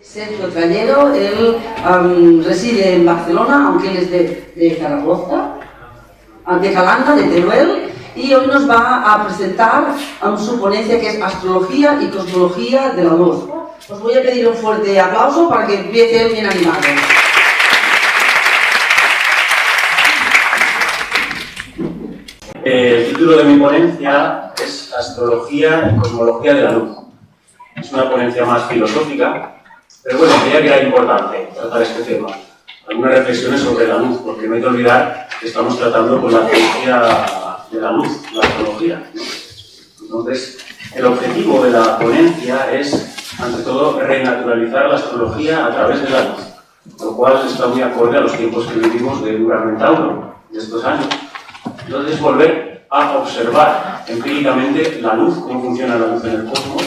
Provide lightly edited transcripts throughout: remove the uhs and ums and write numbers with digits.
Sergio Trallero, él reside en Barcelona, aunque él es de Zaragoza, de Calanda, de Teruel, y hoy nos va a presentar su ponencia que es Astrología y Cosmología de la Luz. Os voy a pedir un fuerte aplauso para que empiece bien animado. El título de mi ponencia es Astrología y Cosmología de la Luz. Es una ponencia más filosófica, pero bueno, creía que era importante tratar este tema. Algunas reflexiones sobre la luz, porque no hay que olvidar que estamos tratando con la ciencia de la luz, la astrología, ¿no? Entonces, el objetivo de la ponencia es, ante todo, renaturalizar la astrología a través de la luz, lo cual está muy acorde a los tiempos que vivimos de Urano y Tauro, de estos años. Entonces, volver a observar empíricamente la luz, cómo funciona la luz en el cosmos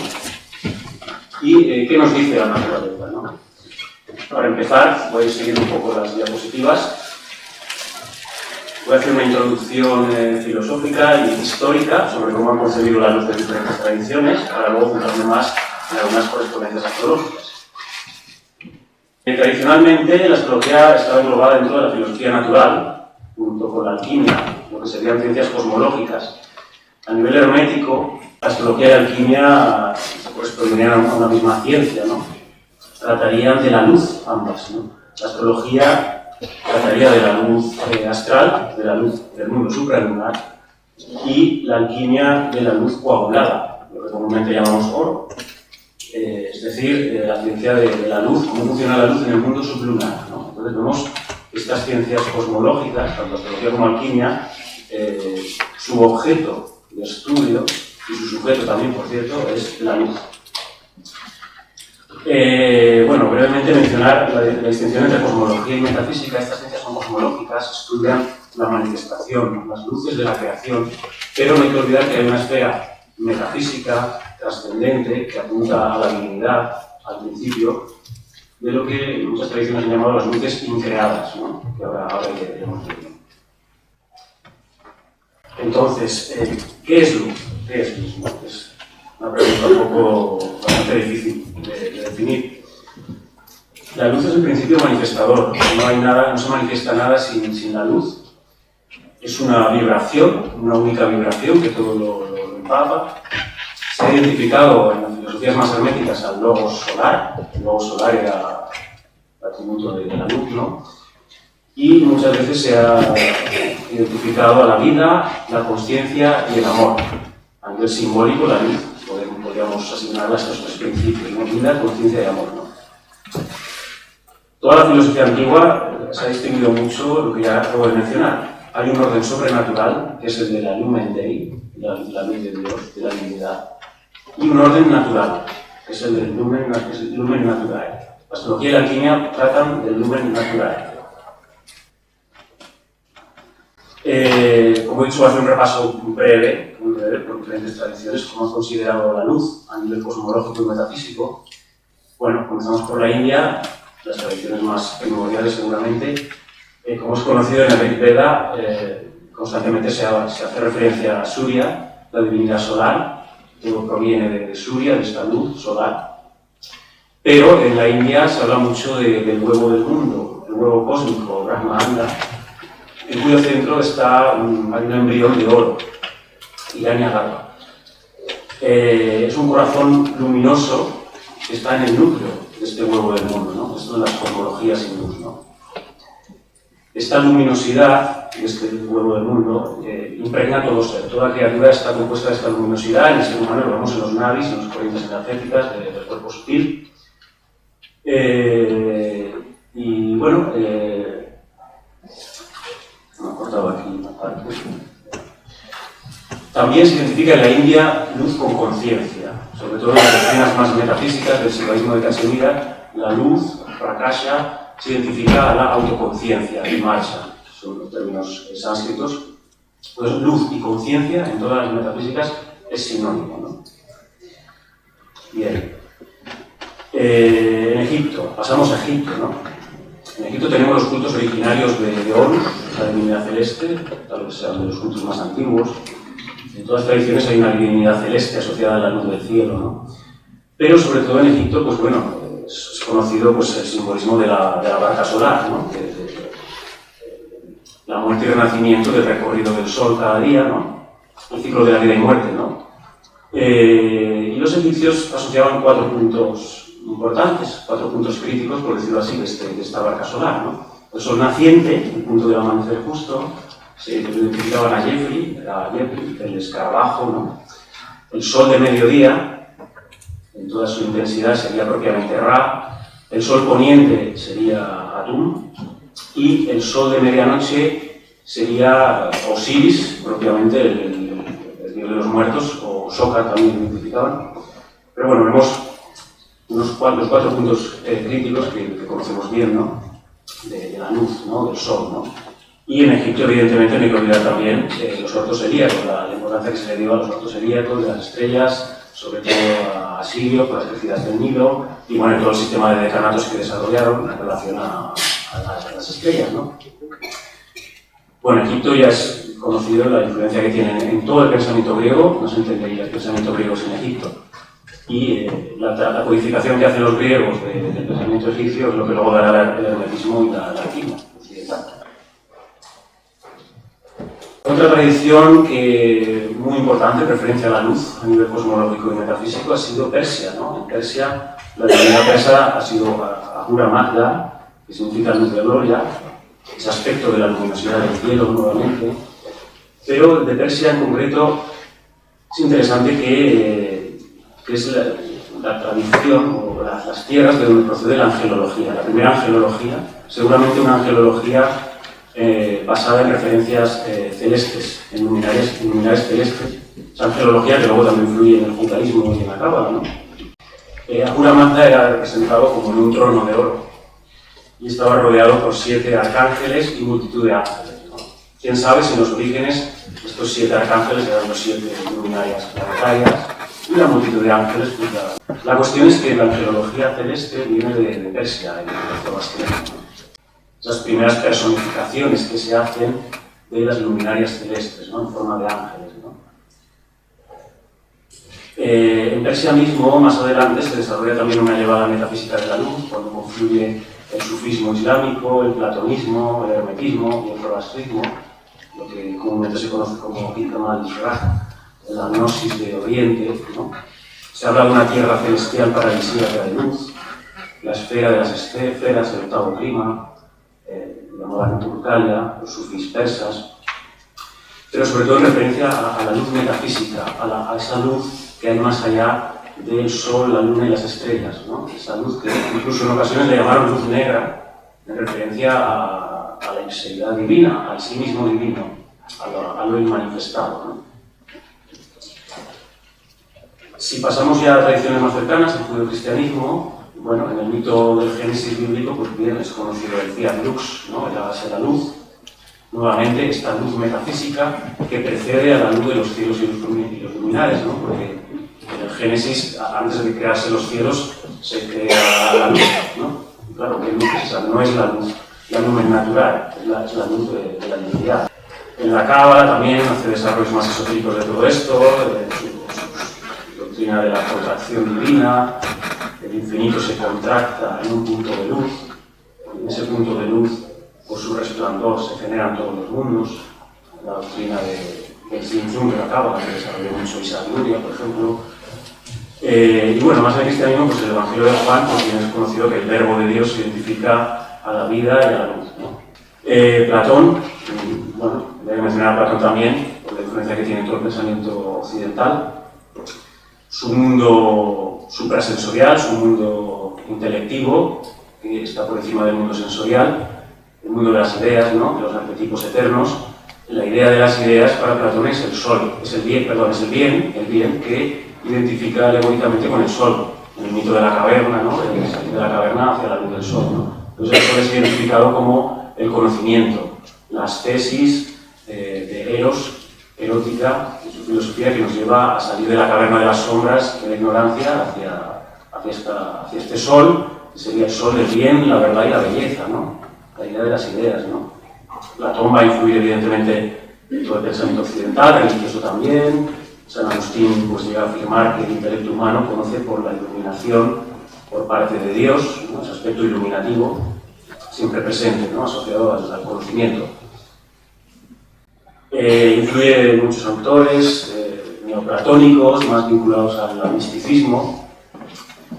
y qué nos dice la naturaleza, ¿no? Para empezar, voy a seguir un poco las diapositivas. Voy a hacer una introducción filosófica y histórica sobre cómo han concebido la luz de diferentes tradiciones, para luego centrarme más en algunas correspondencias astrológicas. Tradicionalmente, la astrología estaba englobada dentro de la filosofía natural, junto con la alquimia, lo que serían ciencias cosmológicas. A nivel hermético, la astrología y la alquimia correspondían a una misma ciencia, ¿no? Tratarían de la luz ambas, ¿no? La astrología trataría de la luz astral, de la luz del mundo supralunar, y la alquimia de la luz coagulada, lo que comúnmente llamamos oro. Es decir, la ciencia de la luz, cómo funciona la luz en el mundo sublunar, ¿no? Entonces vemos estas ciencias cosmológicas, tanto astrología como alquimia, su objeto de estudio, y su sujeto también, por cierto, es la luz. Bueno, brevemente mencionar la distinción entre cosmología y metafísica. Estas ciencias son cosmológicas, estudian la manifestación, las luces de la creación, pero no hay que olvidar que hay una esfera metafísica, trascendente, que apunta a la divinidad, al principio, de lo que muchas tradiciones han llamado las luces increadas, ¿no? Que ahora iremos viendo. Entonces, ¿qué es luz? ¿Qué es luz? Es una pregunta un poco bastante difícil de definir. La luz es el principio manifestador. No se manifiesta nada sin la luz. Es una vibración, una única vibración que todo lo empapa. Se ha identificado en las filosofías más herméticas al logos solar. El logos solar era el atributo de la luz, ¿no? Y muchas veces se ha identificado a la vida, la consciencia y el amor. A nivel simbólico, la luz, podríamos asignarla a estos tres principios, ¿no? Vida, conciencia y amor, ¿no? Toda la filosofía antigua se ha distinguido mucho, lo que ya acabo de mencionar. Hay un orden sobrenatural, que es el de la Lumen Dei, la luz de Dios, de la divinidad, y un orden natural, que es el del Lumen Naturae. La astrología y la alquimia tratan del Lumen Naturae. Como he dicho, voy a hacer un repaso muy breve por diferentes tradiciones, como hemos considerado la luz a nivel cosmológico y metafísico. Bueno, comenzamos por la India, las tradiciones más primordiales seguramente. Como es conocido en el Rig Veda, constantemente se hace referencia a Surya, la divinidad solar. Todo proviene de Surya, de esta luz solar. Pero en la India se habla mucho del huevo del mundo, el huevo cósmico, Brahmanda, en cuyo centro hay un embrión de oro, Hiranyagarbha. Es un corazón luminoso que está en el núcleo de este huevo del mundo, ¿no? Esto es las cosmologías hindús, ¿no? Esta luminosidad de este huevo del mundo impregna todo ser. Toda criatura está compuesta de esta luminosidad. En el ser humano lo vemos en los nadis, en las corrientes energéticas del cuerpo sutil. Y bueno, me he cortado aquí una parte. También se identifica en la India luz con conciencia, sobre todo en las doctrinas más metafísicas del sivaísmo de Cachemira. La luz, prakasha, se identifica a la autoconciencia y marcha, son los términos sánscritos. Pues luz y conciencia en todas las metafísicas es sinónimo, ¿no? Bien. En Egipto, pasamos a Egipto, ¿no? En Egipto tenemos los cultos originarios de Horus, la divinidad celeste, tal vez sean de los cultos más antiguos. En todas las tradiciones hay una divinidad celeste asociada a la luz del cielo, ¿no? Pero sobre todo en Egipto, pues bueno, es conocido pues, el simbolismo de la barca solar, ¿no? La muerte y renacimiento del recorrido del sol cada día, ¿no? El ciclo de la vida y muerte, ¿no? Y los egipcios asociaban 4 puntos importantes, 4 puntos críticos, por decirlo así, de esta barca solar, ¿no? El sol naciente, el punto del amanecer justo, se identificaban a Jeffrey, el escarabajo, ¿no? El sol de mediodía, en toda su intensidad, sería propiamente Ra. El sol poniente sería Atum. Y el sol de medianoche sería Osiris, propiamente el dios de los muertos, o Sócar también lo identificaban. Pero bueno, vemos los 4 puntos críticos que conocemos bien, ¿no? De la luz, ¿no? Del sol, ¿no? Y en Egipto, evidentemente, no hay que olvidar también los ortos celíacos, la importancia que se le dio a los ortos celíacos, de las estrellas, sobre todo a Sirio, por las crecidas del Nilo, y bueno, todo el sistema de decanatos que desarrollaron en relación a las estrellas, ¿no? Bueno, Egipto ya es conocido la influencia que tiene en todo el pensamiento griego, no se entendería el pensamiento griego sin Egipto. Y la codificación que hacen los griegos del pensamiento egipcio es lo que luego dará el hermetismo y la alquimia occidental. Otra tradición muy importante, referencia a la luz a nivel cosmológico y metafísico, ha sido Persia, ¿no? En Persia, la divinidad persa ha sido Ahura Mazda, que significa luz de gloria, ese aspecto de la luminosidad del cielo nuevamente. Pero de Persia en concreto es interesante que es la tradición o las tierras de donde procede la angelología. La primera angelología, seguramente una angelología basada en referencias celestes, en luminares celestes. Esa angelología que luego también influye en el judaísmo y en la cábala, ¿no? Ahura Mazda era representado como en un trono de oro y estaba rodeado por 7 arcángeles y multitud de ángeles, ¿no? Quién sabe si en los orígenes estos 7 arcángeles eran los 7 luminarias planetarias y la multitud de ángeles. Pues la cuestión es que la angelología celeste viene de Persia, en el Zoroastrismo. Esas primeras personificaciones que se hacen de las luminarias celestes, ¿no? En forma de ángeles, ¿no? En Persia mismo, más adelante, se desarrolla también una elevada metafísica de la luz, cuando confluye el sufismo islámico, el platonismo, el hermetismo y el zoroastrismo, lo que comúnmente se conoce como Ikama al-Ishraq, la gnosis de Oriente, ¿no? Se habla de una tierra celestial paradisíaca de luz, la esfera de las esferas, el octavo clima, llamada Turcalia, los sufís persas, pero sobre todo en referencia a la luz metafísica, a esa luz que hay más allá del sol, la luna y las estrellas, ¿no? Esa luz que incluso en ocasiones le llamaron luz negra, en referencia a la inseguridad divina, al sí mismo divino, a lo inmanifestado, ¿no? Si pasamos ya a tradiciones más cercanas, el judeocristianismo, bueno, en el mito del Génesis bíblico, pues bien es conocido el Fiat Lux, ¿no? La base de la luz. Nuevamente, esta luz metafísica que precede a la luz de los cielos y los luminares, ¿no? Porque en el Génesis, antes de crearse los cielos, se crea la luz, ¿no? Y claro, ¿qué luz es esa? No es la luz natural, es la luz de la divinidad. En la Cábala también hace desarrollos más esotéricos de todo esto, su doctrina de la contracción divina, el infinito se contracta en un punto de luz, en ese punto de luz, por su resplandor, se generan todos los mundos, la doctrina del Yin de la Cábala, que desarrolló mucho Isaac Luria, por ejemplo. Y bueno, más en el cristianismo, pues el Evangelio de Juan, pues bien es conocido que el verbo de Dios se identifica a la vida y a la luz, ¿no? Platón, bueno, debe mencionar a Platón también, por la influencia que tiene en todo el pensamiento occidental. Su mundo suprasensorial, su mundo intelectivo, que está por encima del mundo sensorial, el mundo de las ideas, ¿no? De los arquetipos eternos. La idea de las ideas para Platón es el sol, es el bien que identifica alegóricamente con el sol, en el mito de la caverna, ¿no? El salir de la caverna hacia la luz del sol, ¿no? Entonces el sol es identificado como el conocimiento, las tesis de Eros, erótica, y su filosofía que nos lleva a salir de la caverna de las sombras, de la ignorancia, hacia este sol, que sería el sol del bien, la verdad y la belleza, ¿no? La idea de las ideas, ¿no? Platón va a influir evidentemente en todo el pensamiento occidental, religioso también. San Agustín pues llega a afirmar que el intelecto humano conoce por la iluminación por parte de Dios, ¿no? Ese aspecto iluminativo, siempre presente, ¿no? Asociado al conocimiento. Influye en muchos autores neoplatónicos, más vinculados al misticismo,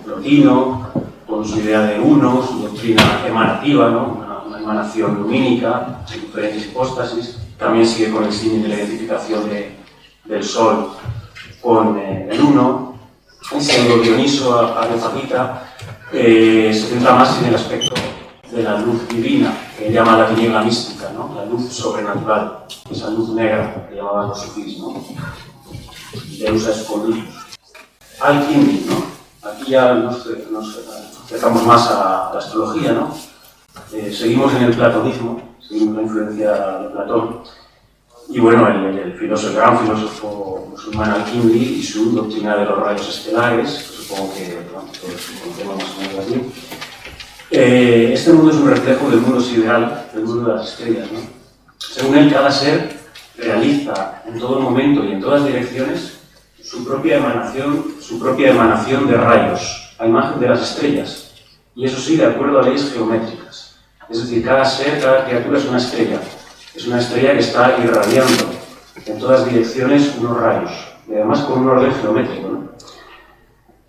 Plotino, con su idea de uno, su doctrina emanativa, ¿no? Una emanación lumínica, en diferentes hipóstasis. También sigue con el símil de la identificación del Sol con el uno. Siendo Dioniso Areopagita, se centra más en el aspecto de la luz divina, que llama la tiniebla mística, ¿no? La luz sobrenatural, esa luz negra que llamaban los sufís, ¿no? Deus escondidos. Al-Kindi, ¿no? Aquí ya nos acercamos más a la astrología, ¿no? Seguimos en el platonismo, seguimos la influencia de Platón. Y bueno, el gran filósofo musulmán Al-Kindi y su doctrina de los rayos estelares, supongo que todos conocemos más o menos así. Este mundo es un reflejo del mundo sideral, del mundo de las estrellas, ¿no? Según él, cada ser realiza en todo momento y en todas direcciones su propia emanación de rayos, a imagen de las estrellas. Y eso sí, de acuerdo a leyes geométricas. Es decir, cada ser, cada criatura es una estrella. Es una estrella que está irradiando en todas direcciones unos rayos, y además con un orden geométrico, ¿no?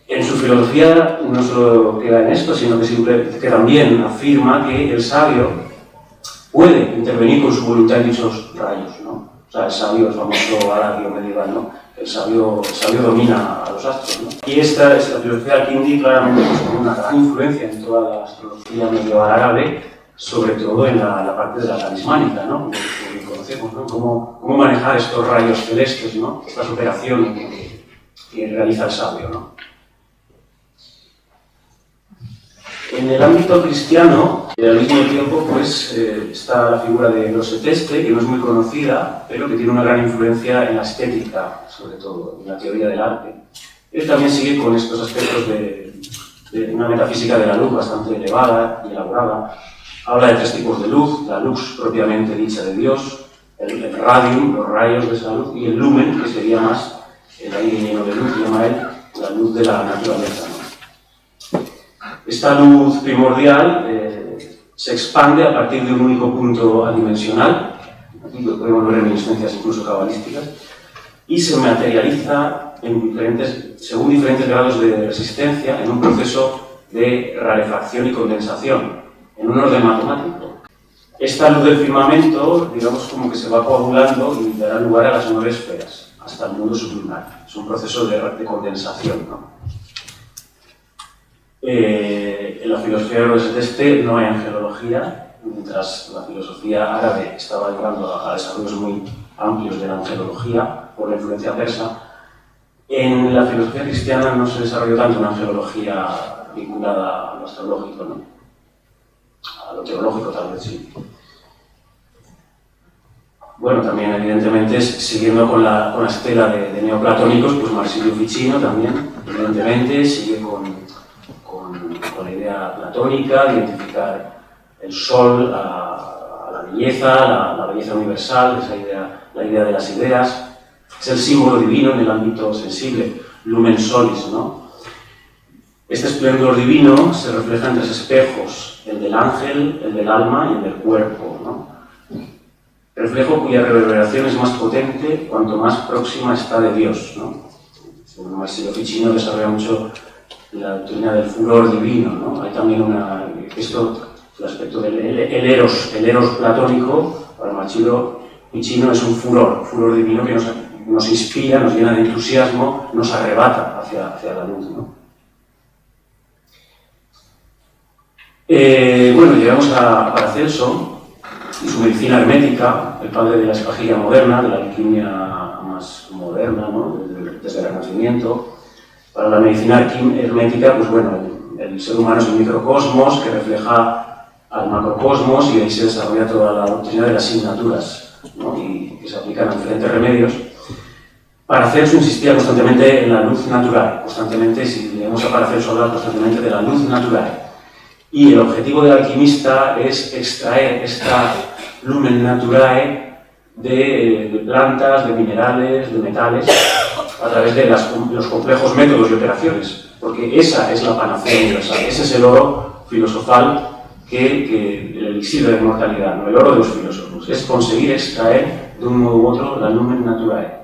En su filosofía no solo queda en esto, sino que también afirma que el sabio puede intervenir con su voluntad en dichos rayos, ¿no? O sea, el sabio, el famoso árabe medieval, ¿no? El sabio domina a los astros, ¿no? Y esta es la filosofía de Al-Kindi, claramente pues, con una gran influencia en toda la astrología medieval árabe, sobre todo en la parte de la talismánica, ¿no? Que conocemos, ¿no? Cómo manejar estos rayos celestes, ¿no? Estas operaciones que realiza el sabio, ¿no? En el ámbito cristiano, al mismo tiempo, pues, está la figura de Grosseteste, que no es muy conocida, pero que tiene una gran influencia en la estética, sobre todo, en la teoría del arte. Él también sigue con estos aspectos de una metafísica de la luz bastante elevada y elaborada. Habla de tres tipos de luz: la luz propiamente dicha de Dios, el radium, los rayos de esa luz, y el lumen, que sería más el aire lleno de luz, llama él, la luz de la naturaleza, ¿no? Esta luz primordial se expande a partir de un único punto adimensional, aquí podemos ver reminiscencias incluso cabalísticas, y se materializa según diferentes grados de resistencia en un proceso de rarefacción y condensación, en un orden matemático. Esta luz del firmamento, digamos, como que se va coagulando y dará lugar a las 9 esferas, hasta el mundo sublunar. Es un proceso de condensación, ¿no? En la filosofía de Grosseteste no hay angelología, mientras la filosofía árabe estaba llegando a desarrollos muy amplios de la angelología por la influencia persa. En la filosofía cristiana no se desarrolló tanto una angelología vinculada a lo astrológico, ¿no? A lo teológico tal vez sí. Bueno, también evidentemente siguiendo con la estela de neoplatónicos, pues Marsilio Ficino también, evidentemente, sigue con la idea platónica de identificar el sol a la belleza, la belleza universal, la idea de las ideas. Es el símbolo divino en el ámbito sensible, lumen solis, ¿no? Este esplendor divino se refleja en 3 espejos: el del ángel, el del alma y el del cuerpo, ¿no? Reflejo cuya reverberación es más potente cuanto más próxima está de Dios, ¿no? Según Marsilio Ficino desarrolla mucho la doctrina del furor divino, ¿no? Hay también el aspecto del eros platónico, para Marsilio Ficino es un furor divino que nos inspira, nos llena de entusiasmo, nos arrebata hacia la luz, ¿no? Bueno, llegamos a Paracelso y su medicina hermética, el padre de la espajilla moderna, de la alquimia más moderna, ¿no? Desde el Renacimiento. Para la medicina hermética, pues bueno, el ser humano es un microcosmos que refleja al macrocosmos, y de ahí se desarrolla toda la doctrina de las asignaturas, ¿no? Y que se aplican a diferentes remedios. Paracelso insistía constantemente en la luz natural, constantemente, si leemos a Paracelso hablar constantemente de la luz natural. Y el objetivo del alquimista es extraer esta lumen naturae de plantas, de minerales, de metales, a través de los complejos métodos y operaciones porque esa es la panacea universal, ese es el oro filosofal que el elixir de la inmortalidad, ¿no? El oro de los filósofos, es conseguir extraer de un modo u otro la lumen naturae,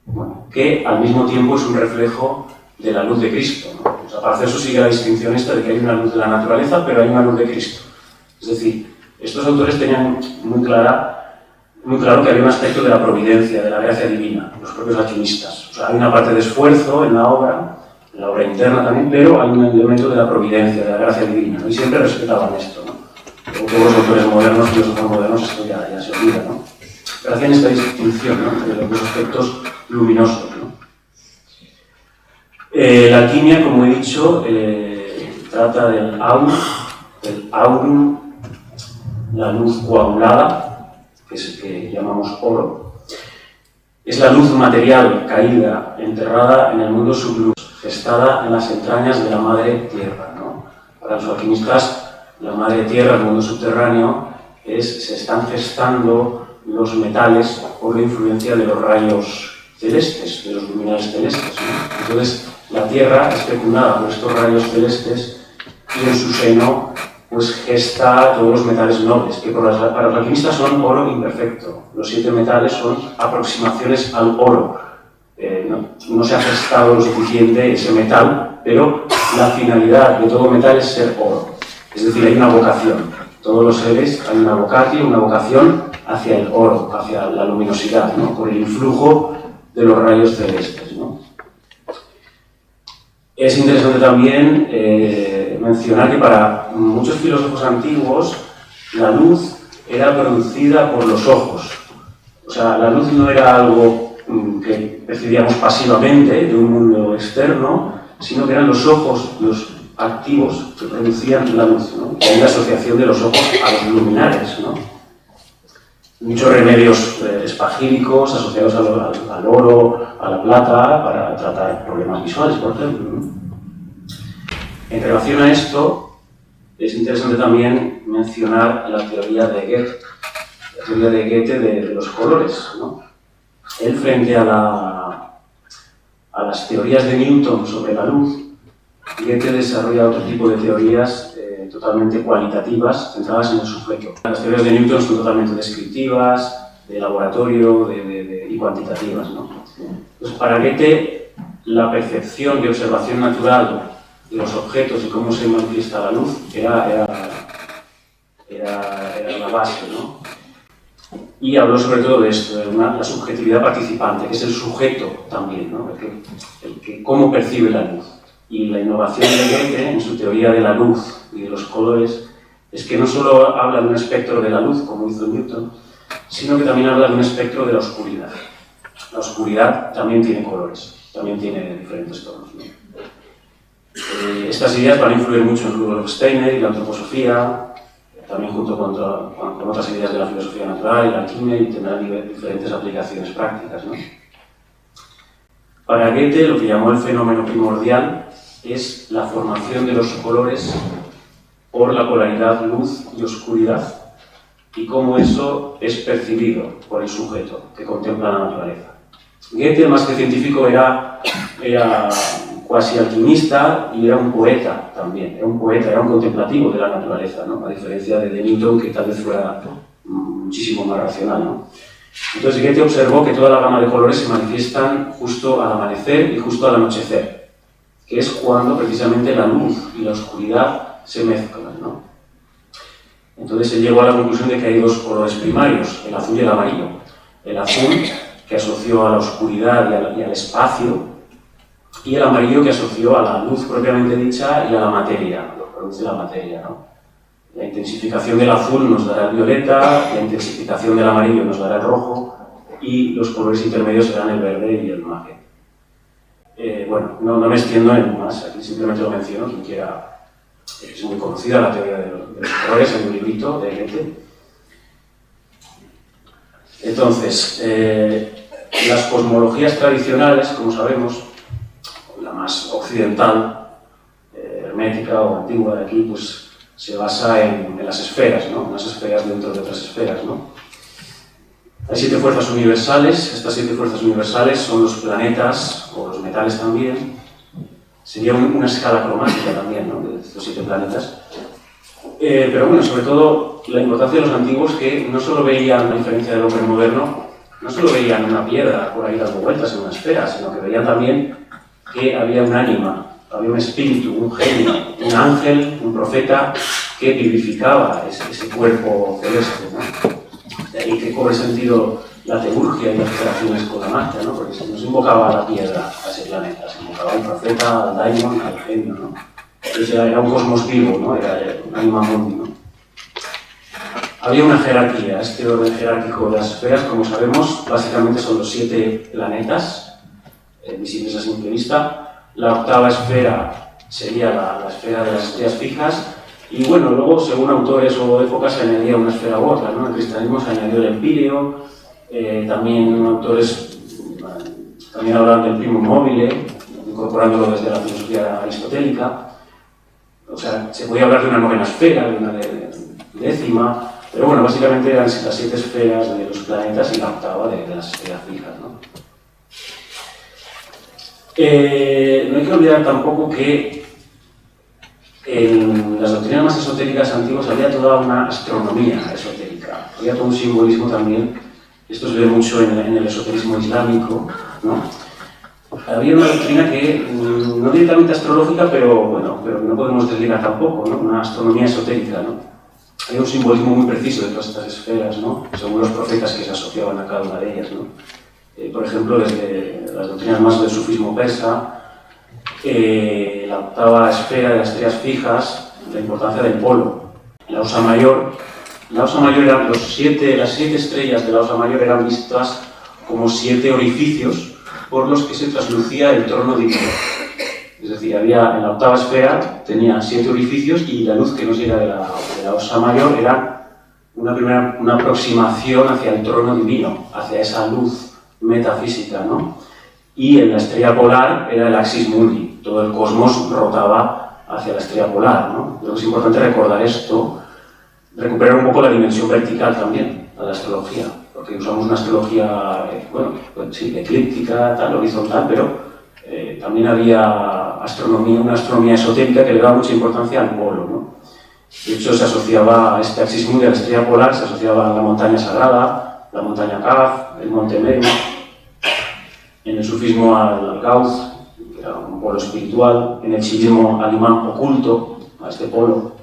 bueno, que al mismo tiempo es un reflejo de la luz de Cristo, ¿no? O sea, Paracelso sigue la distinción esta de que hay una luz de la naturaleza, pero hay una luz de Cristo. Es decir, estos autores tenían muy claro que había un aspecto de la providencia, de la gracia divina, los propios alquimistas. O sea, hay una parte de esfuerzo en la obra interna también, pero hay un elemento de la providencia, de la gracia divina, ¿no? Y siempre respetaban esto, ¿no? Como todos los autores modernos, filósofos modernos, esto ya se olvida, ¿no? Pero hacían esta distinción, ¿no?, entre los dos aspectos luminosos, ¿no? La alquimia, como he dicho, trata del aurum, la luz coagulada, que es el que llamamos oro. Es la luz material caída, enterrada en el mundo sublunare, gestada en las entrañas de la madre tierra, ¿no? Para los alquimistas, la madre tierra, el mundo subterráneo, se están gestando los metales por la influencia de los rayos celestes, de los luminares celestes, ¿no? Entonces, la tierra es fecundada por estos rayos celestes y en su seno pues gesta todos los metales nobles, que para los alquimistas son oro imperfecto. Los 7 metales son aproximaciones al oro. No se ha gestado lo suficiente ese metal, pero la finalidad de todo metal es ser oro. Es decir, hay una vocación. Todos los seres hay una vocación hacia el oro, hacia la luminosidad, ¿no?, por el influjo de los rayos celestes, ¿no? Es interesante también mencionar que para muchos filósofos antiguos la luz era producida por los ojos. O sea, la luz no era algo que percibíamos pasivamente de un mundo externo, sino que eran los ojos los activos que producían la luz, ¿no? Hay una asociación de los ojos a los luminares, ¿no? Muchos remedios espagíricos asociados al oro, a la plata, para tratar problemas visuales, por ejemplo, ¿no? En relación a esto, es interesante también mencionar la teoría de Goethe, de los colores, ¿no? Él, frente a las teorías de Newton sobre la luz, Goethe desarrolla otro tipo de teorías totalmente cualitativas, centradas en el sujeto. Las teorías de Newton son totalmente descriptivas, de laboratorio y cuantitativas, ¿no? Entonces, para Goethe, la percepción de observación natural de los objetos y cómo se manifiesta la luz era la base, ¿no? Y habló sobre todo de esto, de la subjetividad participante, que es el sujeto también, ¿no? El que cómo percibe la luz. Y la innovación de Goethe en su teoría de la luz y de los colores es que no solo habla de un espectro de la luz, como hizo Newton, sino que también habla de un espectro de la oscuridad. La oscuridad también tiene colores, también tiene diferentes tonos, ¿no? Estas ideas van a influir mucho en Rudolf Steiner y la antroposofía, también junto con otras ideas de la filosofía natural y la alquimia, y tendrán diferentes aplicaciones prácticas, ¿no? Para Goethe, lo que llamó el fenómeno primordial es la formación de los colores por la polaridad luz y oscuridad, y cómo eso es percibido por el sujeto que contempla la naturaleza. Goethe, más que científico, era cuasi alquimista y era un poeta también. Era un poeta, era un contemplativo de la naturaleza, ¿no? A diferencia de Newton, que tal vez fuera muchísimo más racional, ¿no? Entonces Goethe observó que toda la gama de colores se manifiestan justo al amanecer y justo al anochecer, que es cuando precisamente la luz y la oscuridad se mezclan, ¿no? Entonces él llegó a la conclusión de que hay 2 colores primarios, el azul y el amarillo. El azul, que asoció a la oscuridad y al espacio, y el amarillo, que asoció a la luz propiamente dicha y a la materia, lo produce la materia, ¿no? La intensificación del azul nos dará el violeta, la intensificación del amarillo nos dará el rojo, y los colores intermedios serán el verde y el magenta. Bueno, no me extiendo en más, aquí simplemente lo menciono, quien quiera. Es muy conocida la teoría de los colores en un librito de Goethe. Entonces, las cosmologías tradicionales, como sabemos, la más occidental, hermética o antigua de aquí, pues se basa en las esferas, ¿no? Unas esferas dentro de otras esferas, ¿no? Hay 7 fuerzas universales. Estas 7 fuerzas universales son los planetas, o los metales también, sería una escala cromática también, ¿no?, de estos 7 planetas. Pero bueno, sobre todo la importancia de los antiguos, que no solo veían, a diferencia del hombre moderno, no solo veían una piedra por ahí dando vueltas en una esfera, sino que veían también que había un ánima, había un espíritu, un genio, un ángel, un profeta que vivificaba ese cuerpo celeste, ¿no? De ahí que cobre sentido la teurgia y las operaciones con la magia, ¿no? Porque no se invocaba a la piedra, a ese planeta, se invocaba al profeta, al daimon, al genio, ¿no? Entonces era un cosmos vivo, ¿no? Era un anima mundi, ¿no? Había una jerarquía, este orden jerárquico de las esferas, como sabemos, básicamente son los 7 planetas, visibles a simple vista. La octava esfera sería la esfera de las estrellas fijas, y bueno, luego, según autores o épocas, se añadía una esfera u otra, ¿no? En el cristianismo se añadió el empíreo, también autores también hablaban del primum mobile, incorporándolo desde la filosofía aristotélica. O sea, se podía hablar de una novena esfera, de una décima, pero bueno, básicamente eran las 7 esferas de los planetas y la octava de las esferas fijas, ¿no? No hay que olvidar tampoco que en las doctrinas más esotéricas antiguas había toda una astronomía esotérica, había todo un simbolismo también. Esto se ve mucho en el esoterismo islámico, ¿no? Había una doctrina que, no directamente astrológica, pero bueno, pero no podemos desligar tampoco, ¿no? Una astronomía esotérica, ¿no? Hay un simbolismo muy preciso de todas estas esferas, ¿no? Según los profetas que se asociaban a cada una de ellas, ¿no? Por ejemplo, desde las doctrinas más del sufismo persa, la octava esfera de las estrellas fijas, la importancia del polo. La Osa Mayor eran las 7 estrellas de la Osa Mayor eran vistas como 7 orificios por los que se traslucía el trono divino. Es decir, había en la octava esfera, tenía 7 orificios, y la luz que nos llega de la Osa Mayor era una aproximación hacia el trono divino, hacia esa luz metafísica, ¿no? Y en la estrella polar era el axis mundi, todo el cosmos rotaba hacia la estrella polar, ¿no? Creo que es importante recordar esto, recuperar un poco la dimensión vertical también de la astrología, porque usamos una astrología, bueno, pues sí, eclíptica, tal, horizontal, pero también había una astronomía esotérica que le daba mucha importancia al polo, ¿no? De hecho, se asociaba a este axis mundi, a la estrella polar, se asociaba a la montaña sagrada, la montaña Kaf, el monte Meru, en el sufismo al Gauss, que era un polo espiritual, en el chiismo al imán oculto, a este polo,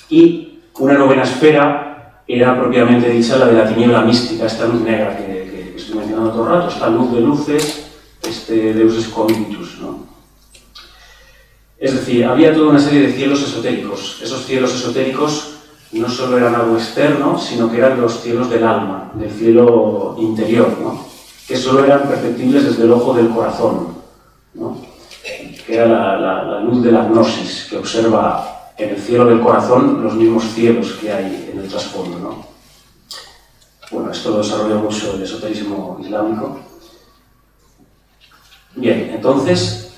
y una novena esfera era propiamente dicha la de la tiniebla mística, esta luz negra que estoy mencionando todo el rato, esta luz de luces, este Deus Esconditus, ¿no? Es decir, había toda una serie de cielos esotéricos. Esos cielos esotéricos no solo eran algo externo, sino que eran los cielos del alma, del cielo interior, ¿no? Que solo eran perceptibles desde el ojo del corazón, ¿no? Que era la luz de la gnosis, que observa en el cielo del corazón los mismos cielos que hay en el trasfondo, ¿no? Bueno, esto lo desarrolla mucho el esoterismo islámico. Bien, entonces,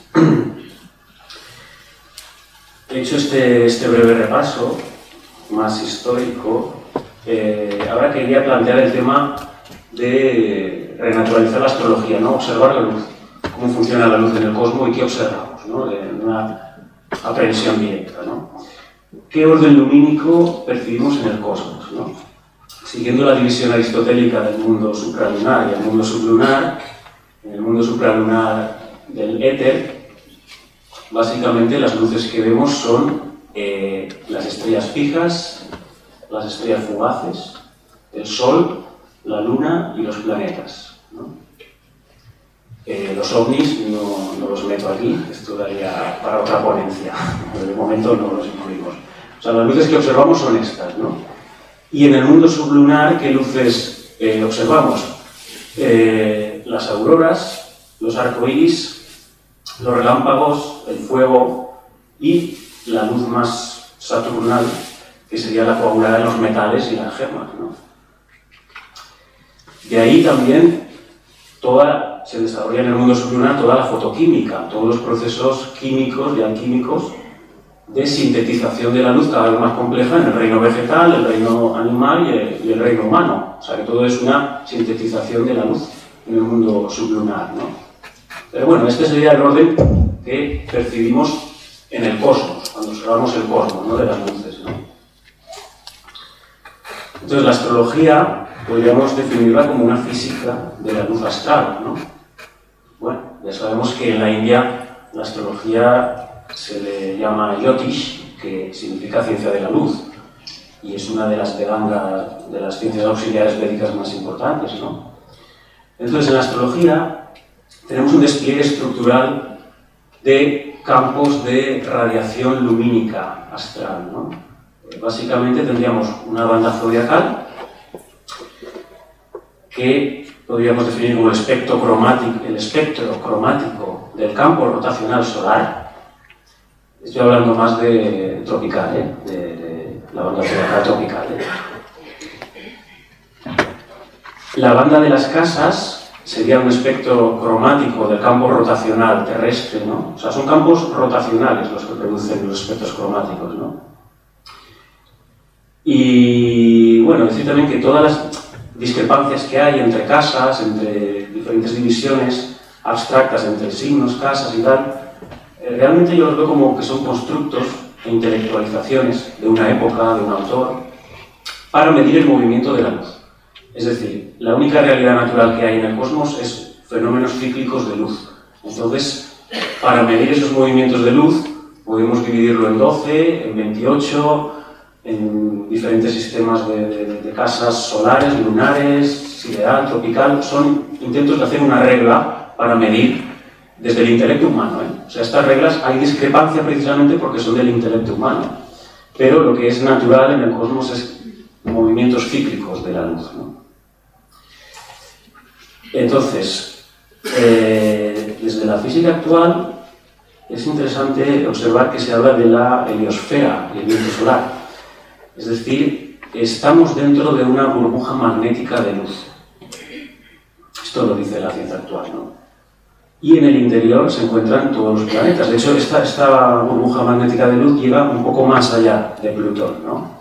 he hecho este breve repaso más histórico. Ahora quería plantear el tema de renaturalizar la astrología, ¿no? Observar la luz, cómo funciona la luz en el cosmos y qué observamos, ¿no? De una aprehensión directa, ¿no? ¿Qué orden lumínico percibimos en el cosmos, ¿no? Siguiendo la división aristotélica del mundo supralunar y el mundo sublunar, en el mundo supralunar del éter, básicamente las luces que vemos son las estrellas fijas, las estrellas fugaces, el Sol, la Luna y los planetas, ¿no? Los ovnis no los meto aquí, esto daría para otra ponencia, de momento no los incluimos. O sea, las luces que observamos son estas, ¿no? Y en el mundo sublunar, ¿qué luces observamos? Las auroras, los arcoíris, los relámpagos, el fuego y la luz más saturnal, que sería la coagulada de los metales y las gemas, ¿no? De ahí también se desarrolla en el mundo sublunar toda la fotoquímica, todos los procesos químicos y alquímicos de sintetización de la luz cada vez más compleja en el reino vegetal, el reino animal y el reino humano. O sea que todo es una sintetización de la luz en el mundo sublunar, ¿no? Pero bueno, este sería el orden que percibimos en el cosmos, cuando observamos el cosmos, ¿no?, de las luces, ¿no? Entonces, la astrología podríamos definirla como una física de la luz astral, ¿no? Bueno, ya sabemos que en la India la astrología se le llama Jyotish, que significa ciencia de la luz, y es una de las Vedanga, de las ciencias auxiliares védicas más importantes, ¿no? Entonces, en la astrología tenemos un despliegue estructural de campos de radiación lumínica astral, ¿no? Básicamente tendríamos una banda zodiacal que podríamos definir como el espectro cromático del campo rotacional solar. Estoy hablando más de tropical, de la banda zodiacal tropical. La banda de las casas sería un espectro cromático del campo rotacional terrestre, ¿no? O sea, son campos rotacionales los que producen los espectros cromáticos, ¿no? Y, bueno, decir también que todas las discrepancias que hay entre casas, entre diferentes divisiones abstractas, entre signos, casas y tal, realmente yo los veo como que son constructos e intelectualizaciones de una época, de un autor, para medir el movimiento de la luz. Es decir, la única realidad natural que hay en el cosmos es fenómenos cíclicos de luz. Entonces, para medir esos movimientos de luz, podemos dividirlo en 12, en 28, en diferentes sistemas de casas solares, lunares, sideral, tropical. Son intentos de hacer una regla para medir desde el intelecto humano, ¿eh? O sea, estas reglas hay discrepancia precisamente porque son del intelecto humano, pero lo que es natural en el cosmos es movimientos cíclicos de la luz, ¿no? Entonces, desde la física actual es interesante observar que se habla de la heliosfera y el viento solar. Es decir, estamos dentro de una burbuja magnética de luz. Esto lo dice la ciencia actual, ¿no? Y en el interior se encuentran todos los planetas. De hecho, esta burbuja magnética de luz llega un poco más allá de Plutón, ¿no?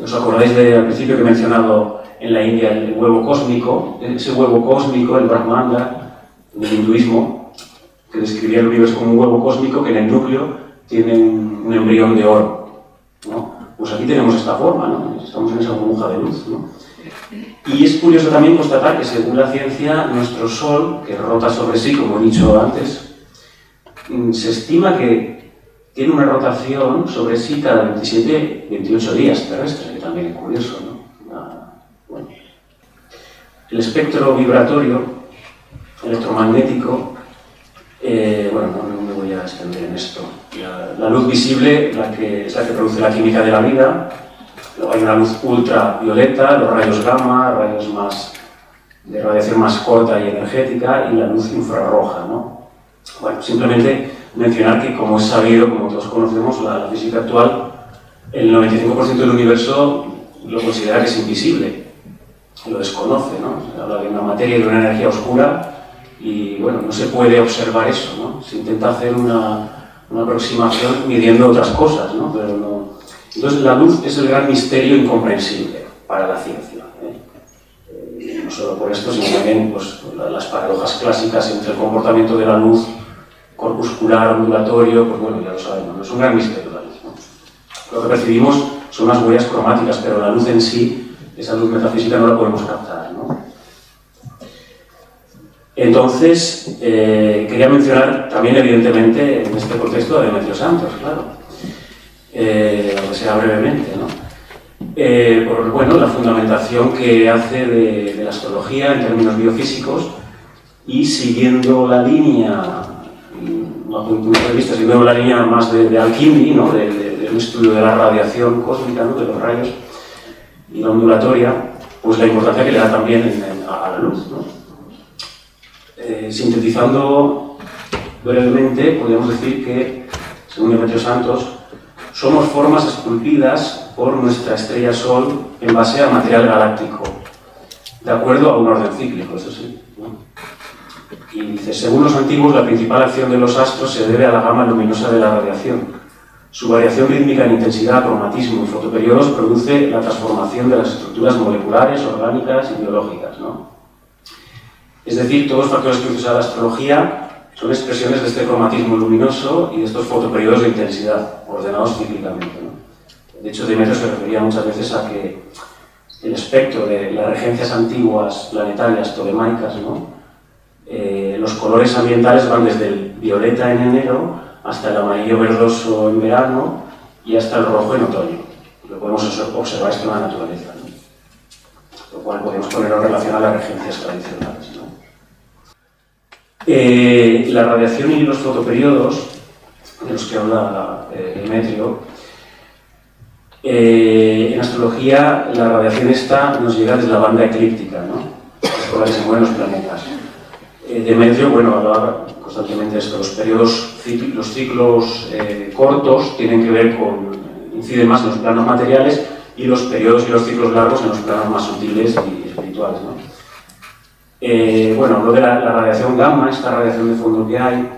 ¿Os acordáis al principio que he mencionado en la India el huevo cósmico? Ese huevo cósmico, el Brahmanda, en el hinduismo, que describía el universo como un huevo cósmico que en el núcleo tiene un embrión de oro, ¿no? Pues aquí tenemos esta forma, ¿no? Estamos en esa burbuja de luz, ¿no? Y es curioso también constatar que, según la ciencia, nuestro Sol, que rota sobre sí, como he dicho antes, se estima que tiene una rotación sobre sí cada 27-28 días terrestres, que también es curioso, ¿no? Bueno. El espectro vibratorio electromagnético, bueno, no me voy a extender en esto. La luz visible, es la que produce la química de la vida. Luego hay una luz ultravioleta, los rayos gamma, rayos de radiación más corta y energética, y la luz infrarroja, ¿no? Bueno, simplemente mencionar que, como es sabido, como todos conocemos, la física actual, el 95% del universo lo considera que es invisible, lo desconoce, ¿no? Se habla de una materia y de una energía oscura, y bueno, no se puede observar eso, ¿no? Se intenta hacer una aproximación midiendo otras cosas, ¿no? Pero no. Entonces, la luz es el gran misterio incomprensible para la ciencia, ¿eh? No solo por esto, sino también pues, las paradojas clásicas entre el comportamiento de la luz corpuscular, ondulatorio, pues bueno, ya lo sabemos, ¿no? Es un gran misterio la luz, ¿no? Lo que percibimos son las huellas cromáticas, pero la luz en sí, esa luz metafísica, no la podemos captar, ¿no? Entonces, quería mencionar también, evidentemente, en este contexto, a Demetrio Santos, claro, aunque sea brevemente, ¿no? Por bueno, la fundamentación que hace de la astrología en términos biofísicos, y siguiendo la línea, bajo mi punto de vista, siguiendo la línea más de Al-Kindi, ¿no? Del estudio de la radiación cósmica, ¿no? De los rayos y la ondulatoria, pues la importancia que le da también a la luz, ¿no? Sintetizando brevemente, podríamos decir que, según Demetrio Santos, somos formas esculpidas por nuestra estrella Sol en base a material galáctico, de acuerdo a un orden cíclico, eso sí, ¿no? Y dice, según los antiguos, la principal acción de los astros se debe a la gama luminosa de la radiación. Su variación rítmica en intensidad, cromatismo y fotoperiodos produce la transformación de las estructuras moleculares, orgánicas y biológicas, ¿no? Es decir, todos los factores que usa la astrología son expresiones de este cromatismo luminoso y de estos fotoperiodos de intensidad, ordenados cíclicamente, ¿no? De hecho, Demetrio se refería muchas veces a que el espectro de las regencias antiguas planetarias tolemaicas, ¿no? Los colores ambientales van desde el violeta en enero hasta el amarillo verdoso en verano y hasta el rojo en otoño. Lo podemos observar esto en la naturaleza, ¿no? Lo cual podemos poner en relación a las regencias tradicionales, ¿no? La radiación y los fotoperiodos, de los que habla Demetrio, en astrología la radiación esta nos llega desde la banda eclíptica, ¿no? Por la que se mueven los planetas. Demetrio, bueno, hablaba constantemente de esto, los ciclos cortos tienen que ver con, inciden más en los planos materiales, y los periodos y los ciclos largos en los planos más sutiles y espirituales, ¿no? Bueno, habló de la radiación gamma, esta radiación de fondo que hay,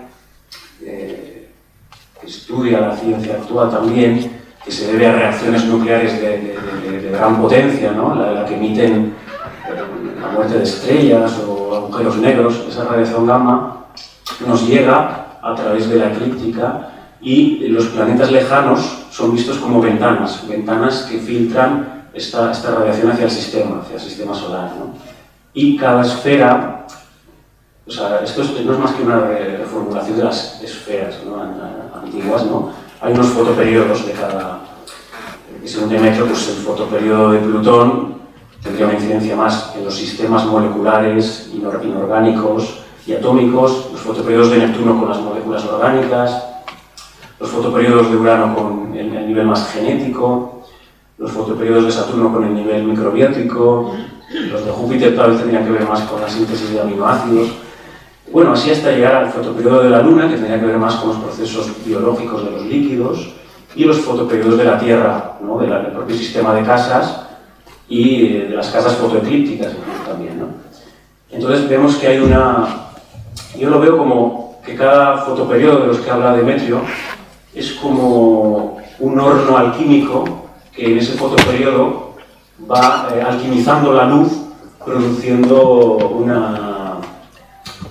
que estudia la ciencia actual también, que se debe a reacciones nucleares de gran potencia, ¿no? La que emiten la muerte de estrellas o agujeros negros. Esa radiación gamma nos llega a través de la eclíptica y los planetas lejanos son vistos como ventanas que filtran esta radiación hacia el sistema solar, ¿no? Y cada esfera, o sea, esto no es más que una reformulación de las esferas, ¿no? Antiguas, ¿no? Hay unos fotoperiodos de cada, según Demetrio, pues el fotoperiodo de Plutón tendría una incidencia más en los sistemas moleculares, inorgánicos y atómicos, los fotoperiodos de Neptuno con las moléculas orgánicas, los fotoperiodos de Urano con el nivel más genético, los fotoperiodos de Saturno con el nivel microbiótico, los de Júpiter tal vez tendrían que ver más con la síntesis de aminoácidos. Bueno, así hasta llegar al fotoperiodo de la Luna, que tendría que ver más con los procesos biológicos de los líquidos, y los fotoperiodos de la Tierra, ¿no? Del propio sistema de casas y de las casas fotoeclípticas también, ¿no? Entonces vemos que hay yo lo veo como que cada fotoperiodo de los que habla Demetrio es como un horno alquímico que en ese fotoperiodo va alquimizando la luz, produciendo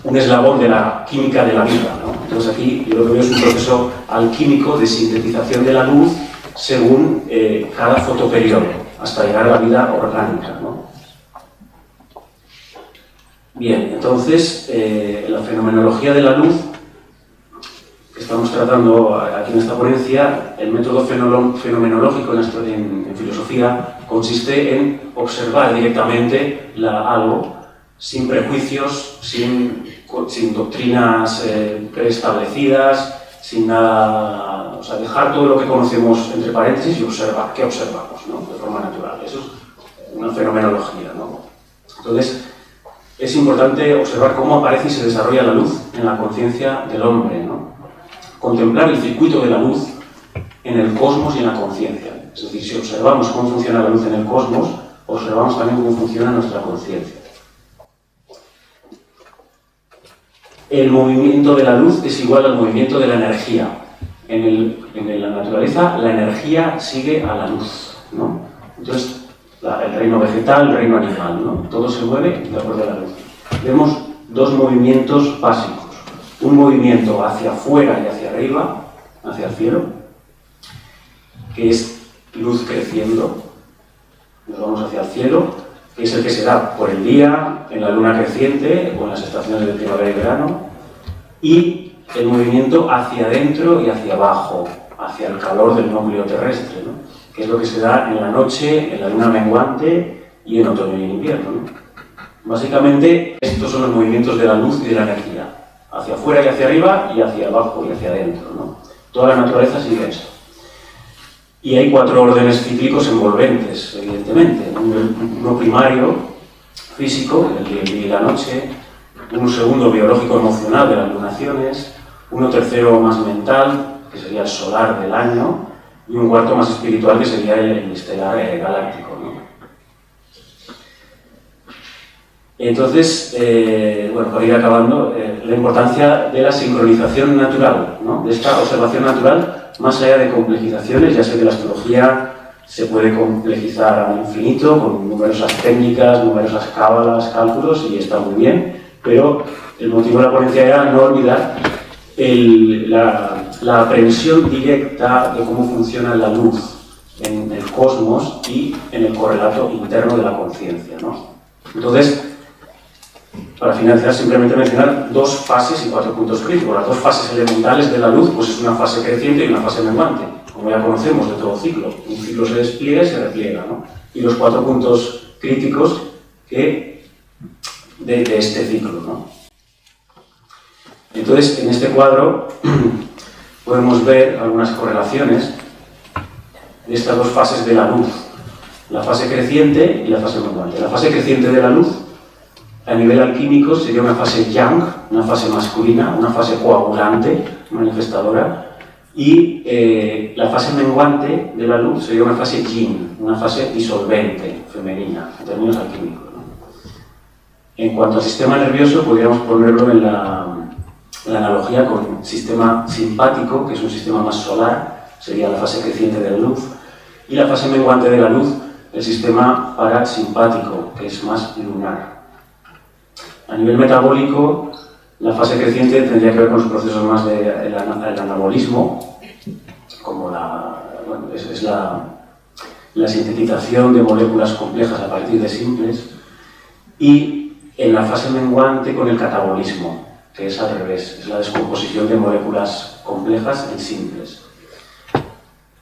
un eslabón de la química de la vida, ¿no? Entonces aquí yo lo que veo es un proceso alquímico de sintetización de la luz según cada fotoperiodo, hasta llegar a la vida orgánica, ¿no? Bien, entonces la fenomenología de la luz que estamos tratando aquí en esta ponencia, el método fenomenológico en filosofía consiste en observar directamente algo sin prejuicios, sin doctrinas preestablecidas, sin nada, o sea, dejar todo lo que conocemos entre paréntesis y observar qué observamos, ¿no? De forma natural. Eso es una fenomenología, ¿no? Entonces, es importante observar cómo aparece y se desarrolla la luz en la conciencia del hombre, ¿no? Contemplar el circuito de la luz en el cosmos y en la conciencia. Es decir, si observamos cómo funciona la luz en el cosmos, observamos también cómo funciona nuestra conciencia. El movimiento de la luz es igual al movimiento de la energía. En la naturaleza, la energía sigue a la luz, ¿no? Entonces, el reino vegetal, el reino animal, ¿no? Todo se mueve de acuerdo a la luz. Vemos dos movimientos básicos. Un movimiento hacia afuera y hacia arriba, hacia el cielo, que es luz creciendo. Nos vamos hacia el cielo, que es el que se da por el día, en la luna creciente o en las estaciones de primavera y verano, y el movimiento hacia adentro y hacia abajo, hacia el calor del núcleo terrestre, ¿no? Que es lo que se da en la noche, en la luna menguante y en otoño y en invierno, ¿no? Básicamente, estos son los movimientos de la luz y de la energía, hacia afuera y hacia arriba y hacia abajo y hacia adentro, ¿no? Toda la naturaleza sigue esto. Y hay 4 órdenes cíclicos envolventes, evidentemente. Uno primario, físico, el día y la noche, uno segundo, biológico-emocional, de las lunaciones, uno tercero más mental, que sería el solar del año, y un cuarto más espiritual, que sería el estelar galáctico, ¿no? Entonces, bueno, para ir acabando, la importancia de la sincronización natural, ¿no? De esta observación natural, más allá de complejizaciones. Ya sé que la astrología se puede complejizar al infinito, con numerosas técnicas, numerosas cábalas, cálculos, y está muy bien, pero el motivo de la ponencia era no olvidar la aprehensión directa de cómo funciona la luz en el cosmos y en el correlato interno de la conciencia, ¿no? Entonces, para finalizar, simplemente mencionar dos fases y 4 puntos críticos. Las dos fases elementales de la luz, pues es una fase creciente y una fase menguante, como ya conocemos de todo ciclo. Un ciclo se despliega y se repliega, ¿no? Y los 4 puntos críticos de este ciclo, ¿no? Entonces, en este cuadro podemos ver algunas correlaciones de estas dos fases de la luz, la fase creciente y la fase menguante. La fase creciente de la luz, a nivel alquímico, sería una fase yang, una fase masculina, una fase coagulante, manifestadora, y la fase menguante de la luz sería una fase yin, una fase disolvente, femenina, en términos alquímicos, ¿no? En cuanto al sistema nervioso, podríamos ponerlo en la analogía con el sistema simpático, que es un sistema más solar, sería la fase creciente de la luz, y la fase menguante de la luz, el sistema parasimpático, que es más lunar. A nivel metabólico, la fase creciente tendría que ver con los procesos más del anabolismo, como es la sintetización de moléculas complejas a partir de simples, y en la fase menguante con el catabolismo, que es al revés, es la descomposición de moléculas complejas en simples.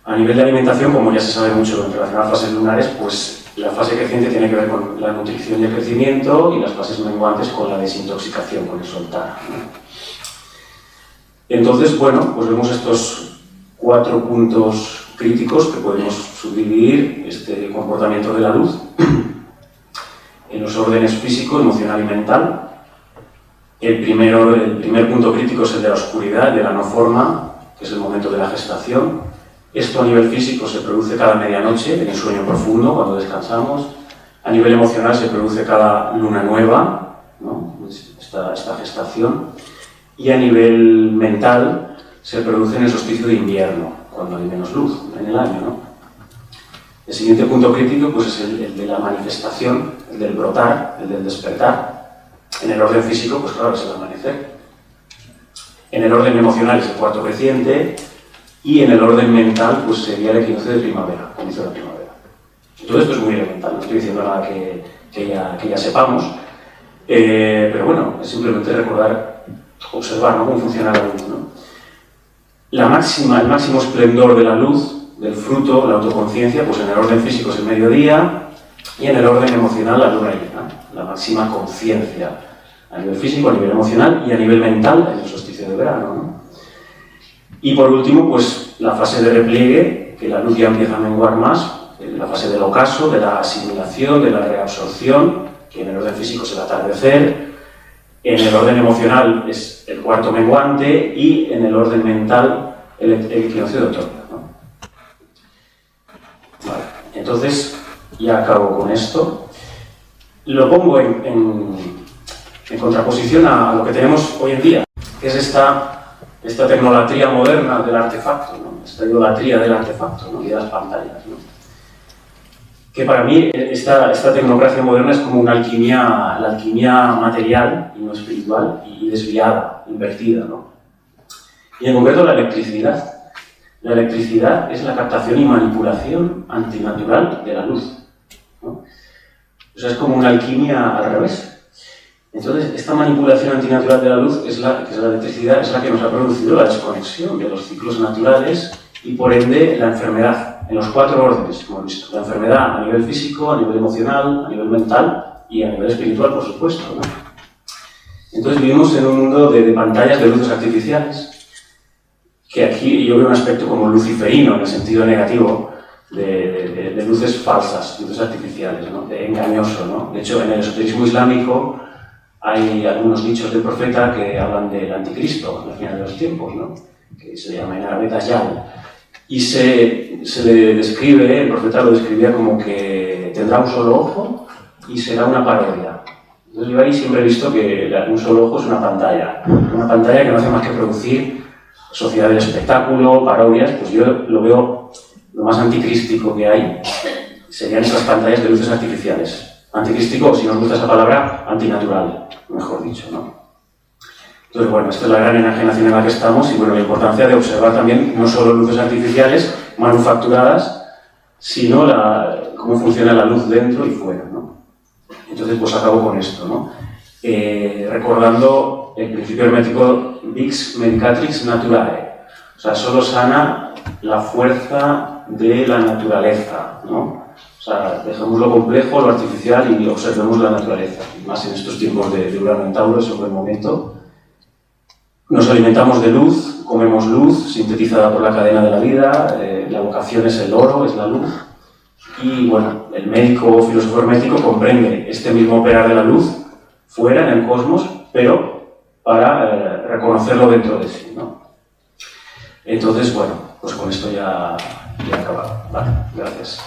A nivel de alimentación, como ya se sabe mucho en relación a las fases lunares, pues la fase creciente tiene que ver con la nutrición y el crecimiento, y las fases menguantes con la desintoxicación, con el soltar, ¿no? Entonces, bueno, pues vemos estos 4 puntos críticos que podemos subdividir este comportamiento de la luz en los órdenes físico, emocional y mental. El primer punto crítico es el de la oscuridad, de la no forma, que es el momento de la gestación. Esto a nivel físico se produce cada medianoche, en el sueño profundo, cuando descansamos. A nivel emocional se produce cada luna nueva, ¿no? Esta gestación. Y a nivel mental se produce en el solsticio de invierno, cuando hay menos luz en el año, ¿no? El siguiente punto crítico pues, es el de la manifestación, el del brotar, el del despertar. En el orden físico, pues claro, es el amanecer. En el orden emocional es el cuarto creciente, y en el orden mental, pues sería el equinoccio de primavera, comienzo de la primavera. Todo esto es muy elemental, no estoy diciendo nada que ya sepamos, pero bueno, es simplemente recordar, observar, ¿no?, cómo funciona la luz, ¿no? El máximo esplendor de la luz, del fruto, la autoconciencia, pues en el orden físico es el mediodía, y en el orden emocional la luna llena, la máxima conciencia, a nivel físico, a nivel emocional y a nivel mental, en el solsticio de verano, ¿no? Y por último, pues la fase de repliegue, que la luz ya empieza a menguar más, la fase del ocaso, de la asimilación, de la reabsorción, que en el orden físico es el atardecer, en el orden emocional es el cuarto menguante y en el orden mental el equinoccio de otoño, ¿no? Vale, entonces ya acabo con esto. Lo pongo en contraposición a lo que tenemos hoy en día, que es esta tecnolatría moderna del artefacto, ¿no? Esta idolatría del artefacto, ¿no?, y de las pantallas, ¿no? Que para mí esta tecnocracia moderna es como la alquimia material y no espiritual, y desviada, invertida, ¿no? Y en concreto la electricidad. La electricidad es la captación y manipulación antinatural de la luz, ¿no? O sea, es como una alquimia al revés. Entonces, esta manipulación antinatural de la luz, que es la electricidad, es la que nos ha producido la desconexión de los ciclos naturales y, por ende, la enfermedad, en los 4 órdenes, como hemos visto. La enfermedad a nivel físico, a nivel emocional, a nivel mental y a nivel espiritual, por supuesto, ¿no? Entonces, vivimos en un mundo de pantallas de luces artificiales, que aquí yo veo un aspecto como luciferino, en el sentido negativo, de luces falsas, luces artificiales, ¿no?, de engañoso, ¿no? De hecho, en el esoterismo islámico hay algunos dichos del profeta que hablan del anticristo al final de los tiempos, ¿no?, que se llama en árabe Dajjal, y se le describe, el profeta lo describía como que tendrá un solo ojo y será una parodia. Entonces yo ahí siempre he visto que un solo ojo es una pantalla que no hace más que producir sociedad del espectáculo, parodias. Pues yo lo veo lo más anticrístico que hay, serían esas pantallas de luces artificiales. anticrístico, o si nos gusta esa palabra, antinatural, mejor dicho, ¿no? Entonces, bueno, esta es la gran enajenación en la que estamos y, bueno, la importancia de observar también no solo luces artificiales manufacturadas, sino cómo funciona la luz dentro y fuera, ¿no? Entonces, pues acabo con esto, ¿no? Recordando el principio hermético Vix Medicatrix Naturae, o sea, solo sana la fuerza de la naturaleza, ¿no? O sea, dejemos lo complejo, lo artificial y observemos la naturaleza, más en estos tiempos de Urano en Tauro, es un buen momento. Nos alimentamos de luz, comemos luz, sintetizada por la cadena de la vida, la vocación es el oro, es la luz. Y bueno, el médico o filósofo hermético comprende este mismo operar de la luz fuera, en el cosmos, pero para reconocerlo dentro de sí, ¿no? Entonces, bueno, pues con esto ya he acabado. Vale, gracias.